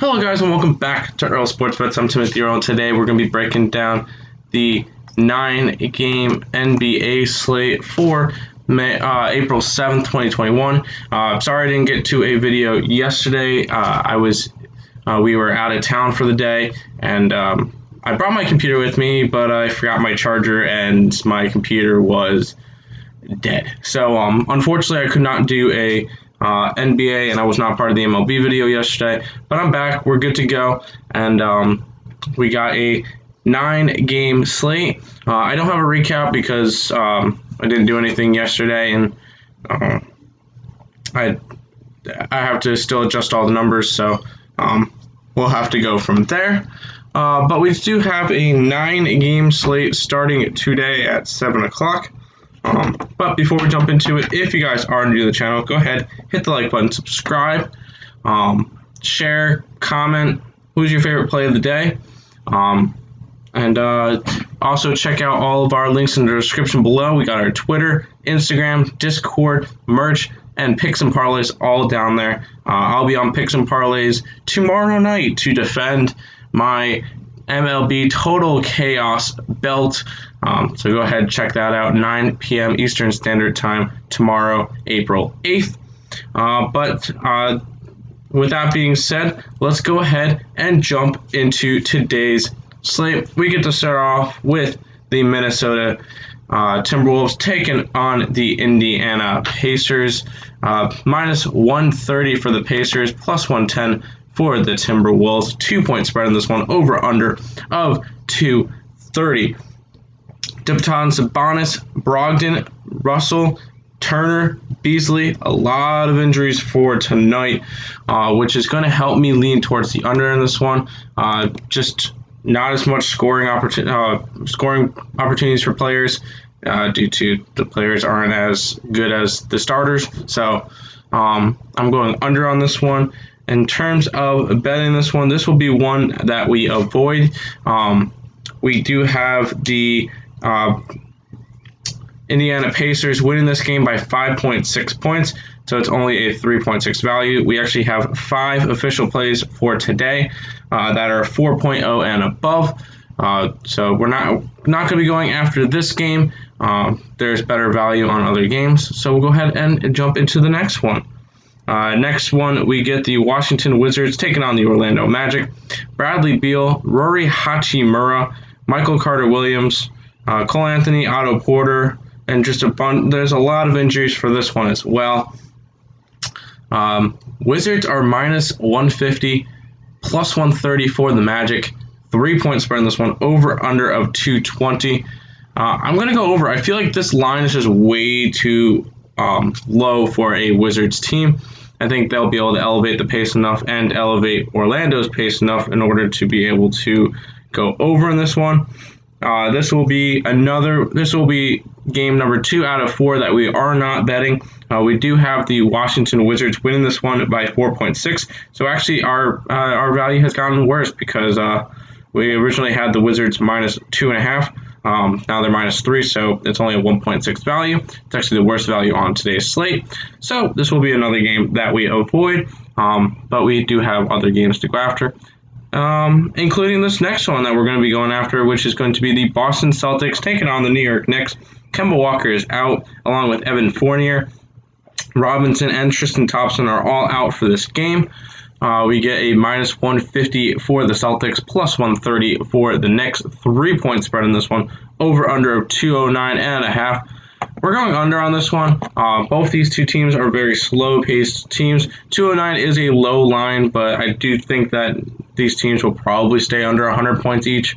Hello guys and welcome back to Earl Sports Bets. I'm Timothy Earl and today we're going to be breaking down the 9-game NBA slate for April 7th, 2021. Sorry I didn't get to a video yesterday. We were out of town for the day and I brought my computer with me, but I forgot my charger and my computer was dead. So unfortunately I could not do a NBA, and I was not part of the MLB video yesterday, but I'm back. We're good to go, and we got a 9-game slate. I don't have a recap because I didn't do anything yesterday, and I have to still adjust all the numbers, so we'll have to go from there. But we do have a 9-game slate starting today at 7 o'clock. But before we jump into it, if you guys are new to the channel, go ahead, hit the like button, subscribe, share, comment, who's your favorite play of the day, and also check out all of our links in the description below. We got our Twitter, Instagram, Discord, merch, and picks and parlays all down there. I'll be on picks and parlays tomorrow night to defend my MLB Total Chaos belt. So go ahead and check that out, 9 p.m. Eastern Standard Time tomorrow, April 8th. But with that being said, let's go ahead and jump into today's slate. We get to start off with the Minnesota Timberwolves taking on the Indiana Pacers. Minus 130 for the Pacers, plus 110 for the Timberwolves. 2-point spread in this one, over under of 230. Dipaton, Sabonis, Brogdon, Russell, Turner, Beasley, a lot of injuries for tonight, which is going to help me lean towards the under in this one. Just not as much scoring opportunities for players due to the players aren't as good as the starters. So I'm going under on this one. In terms of betting this one, this will be one that we avoid. We do have the Indiana Pacers winning this game by 5.6 points, so it's only a 3.6 value. We actually have 5 official plays for today that are 4.0 and above. So we're not going to be going after this game. There's better value on other games, so we'll go ahead and jump into the next one. Next one, we get the Washington Wizards taking on the Orlando Magic. Bradley Beal, Rory Hachimura, Michael Carter-Williams, Cole Anthony, Otto Porter, and just there's a lot of injuries for this one as well. Wizards are minus 150, plus 130 for the Magic. 3-point spread in this one, over under of 220. I'm going to go over. I feel like this line is just way too low for a Wizards team. I think they'll be able to elevate the pace enough and elevate Orlando's pace enough in order to be able to go over in this one. This will be game number 2 out of 4 that we are not betting. We do have the Washington Wizards winning this one by 4.6. So actually our value has gotten worse because we originally had the Wizards minus 2.5. Now they're minus 3, so it's only a 1.6 value. It's actually the worst value on today's slate. So this will be another game that we avoid, but we do have other games to go after. Including this next one that we're going to be going after, which is going to be the Boston Celtics taking on the New York Knicks. Kemba Walker is out, along with Evan Fournier. Robinson and Tristan Thompson are all out for this game. We get a minus 150 for the Celtics, plus 130 for the Knicks. 3-point spread in this one, over under of 209.5. We're going under on this one. Both these two teams are very slow-paced teams. 209 is a low line, but I do think that these teams will probably stay under 100 points each.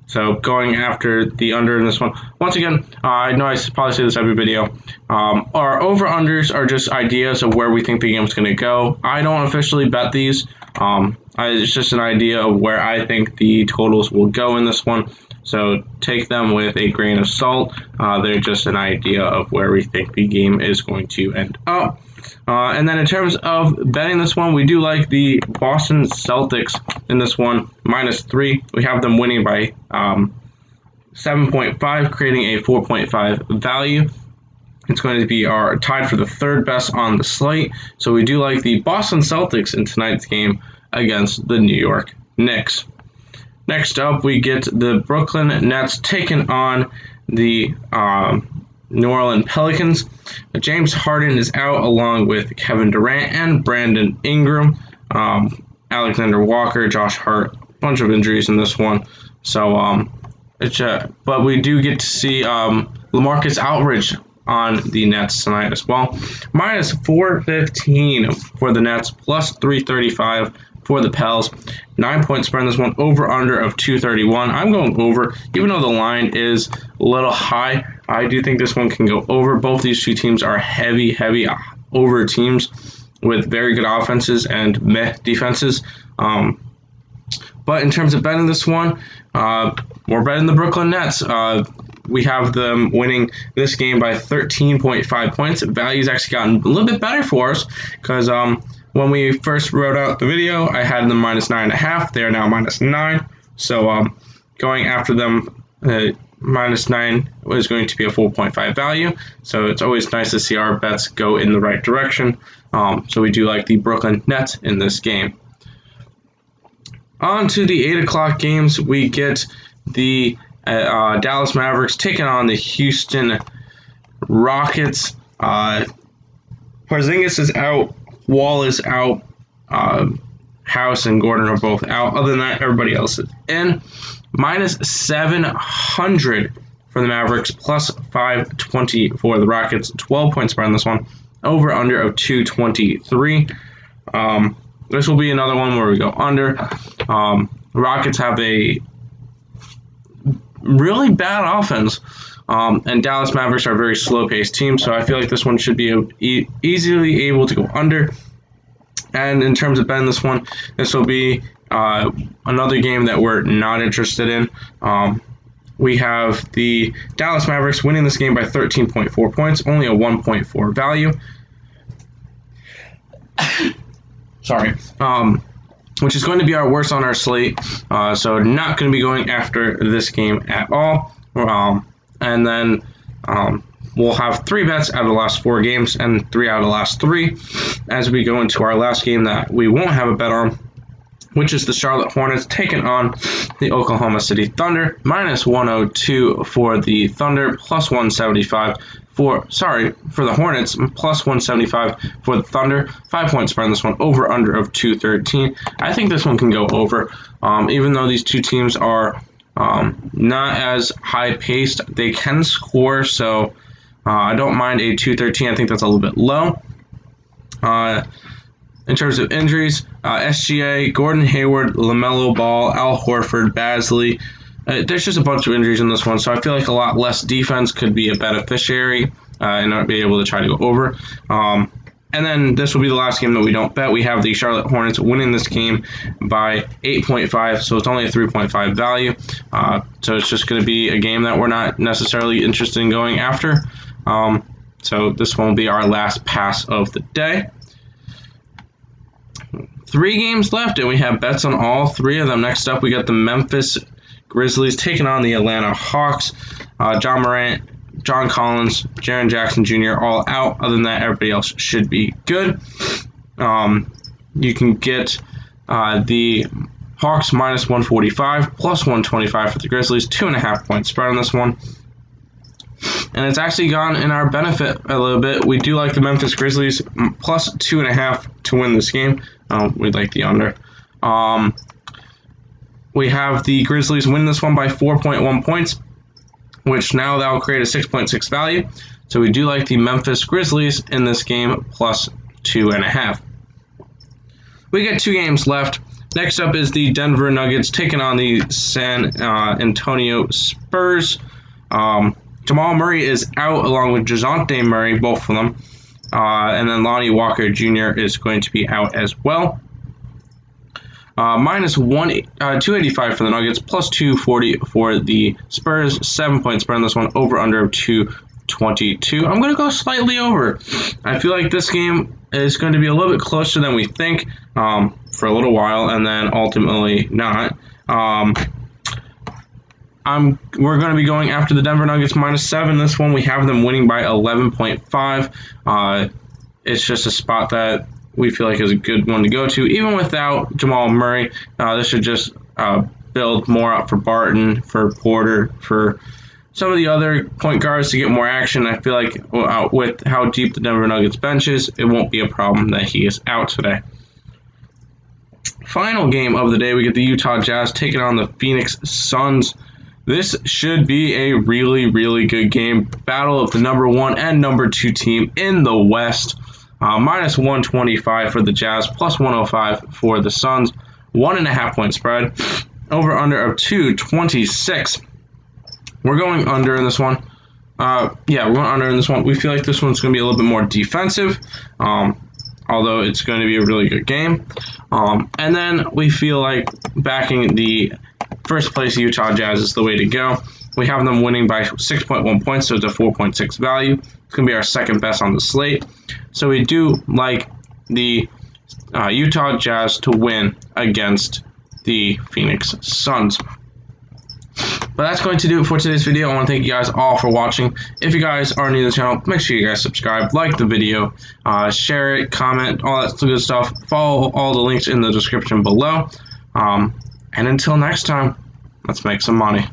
So going after the under in this one. Once again, I know I probably say this every video. Our over-unders are just ideas of where we think the game's going to go. I don't officially bet these. It's just an idea of where I think the totals will go in this one. So take them with a grain of salt. They're just an idea of where we think the game is going to end up. And then in terms of betting this one, we do like the Boston Celtics in this one, minus 3. We have them winning by 7.5, creating a 4.5 value. It's going to be tied for the third best on the slate. So we do like the Boston Celtics in tonight's game against the New York Knicks. Next up, we get the Brooklyn Nets taking on the New Orleans Pelicans. James Harden is out along with Kevin Durant and Brandon Ingram. Alexander Walker, Josh Hart, a bunch of injuries in this one. So, but we do get to see LaMarcus Aldridge on the Nets tonight as well. Minus 415 for the Nets, plus 335 for the Pels. 9-point spread in this one, over under of 231. I'm going over, even though the line is a little high. I do think this one can go over. Both these two teams are heavy over teams with very good offenses and meh defenses. But in terms of betting this one, we're betting the Brooklyn Nets. We have them winning this game by 13.5 points. Value's actually gotten a little bit better for us because when we first wrote out the video, I had them minus 9.5. They are now minus 9. So going after them minus 9 is going to be a 4.5 value. So it's always nice to see our bets go in the right direction. So we do like the Brooklyn Nets in this game. On to the 8 o'clock games, we get the Dallas Mavericks taking on the Houston Rockets. Porzingis is out, Wall is out, House and Gordon are both out. Other than that, everybody else is in. Minus 700 for the Mavericks, plus 520 for the Rockets. 12-point spread on this one, over under of 223. This will be another one where we go under. Rockets have a really bad offense, and Dallas Mavericks are a very slow-paced team, so I feel like this one should be easily able to go under. And in terms of betting this one, this will be another game that we're not interested in. We have the Dallas Mavericks winning this game by 13.4 points, only a 1.4 value. Sorry. Which is going to be our worst on our slate. So not going to be going after this game at all. And then we'll have 3 bets out of the last 4 games and 3 out of the last 3 as we go into our last game that we won't have a bet on, which is the Charlotte Hornets taking on the Oklahoma City Thunder. Minus 102 for the Thunder, plus 175 for the Hornets, plus 175 for the Thunder. 5-point spread on this one, over under of 213. I think this one can go over. Even though these two teams are not as high paced, they can score, so I don't mind a 213. I think that's a little bit low. In terms of injuries, SGA, Gordon Hayward, LaMelo Ball, Al Horford, Basley. There's just a bunch of injuries in this one, so I feel like a lot less defense could be a beneficiary and not be able to try to go over. And then this will be the last game that we don't bet. We have the Charlotte Hornets winning this game by 8.5, so it's only a 3.5 value. So it's just going to be a game that we're not necessarily interested in going after. So this one will be our last pass of the day. 3 games left, and we have bets on all 3 of them. Next up, we got the Memphis Grizzlies taking on the Atlanta Hawks. John Morant, John Collins, Jaren Jackson Jr. all out. Other than that, everybody else should be good. You can get the Hawks minus 145, plus 125 for the Grizzlies. 2.5-point spread on this one. And it's actually gone in our benefit a little bit. We do like the Memphis Grizzlies plus 2.5 to win this game. We'd like the under. We have the Grizzlies win this one by 4.1 points, which now that will create a 6.6 value. So we do like the Memphis Grizzlies in this game plus 2.5. We get 2 games left. Next up is the Denver Nuggets taking on the San Antonio Spurs. Jamal Murray is out along with DeJounte Murray, both of them. And then Lonnie Walker Jr. is going to be out as well. Minus 285 for the Nuggets, plus 240 for the Spurs. 7-point spread on this one, over under of 222. I'm going to go slightly over. I feel like this game is going to be a little bit closer than we think for a little while, and then ultimately not. We're going to be going after the Denver Nuggets minus 7. This one we have them winning by 11.5. It's just a spot that we feel like is a good one to go to. Even without Jamal Murray, this should just build more up for Barton, for Porter, for some of the other point guards to get more action. I feel like with how deep the Denver Nuggets bench is, it won't be a problem that he is out today. Final game of the day, we get the Utah Jazz taking on the Phoenix Suns. This should be a really, really good game. Battle of the number 1 and number 2 team in the West. Minus 125 for the Jazz, plus 105 for the Suns. 1.5 point spread. Over under of 226. We're going under in this one. We're going under in this one. We feel like this one's going to be a little bit more defensive, although it's going to be a really good game. And then we feel like backing the first place Utah Jazz is the way to go. We have them winning by 6.1 points, so it's a 4.6 value. It's going to be our second best on the slate. So we do like the Utah Jazz to win against the Phoenix Suns. But that's going to do it for today's video. I want to thank you guys all for watching. If you guys are new to the channel, make sure you guys subscribe, like the video, share it, comment, all that good stuff. Follow all the links in the description below. And until next time, let's make some money.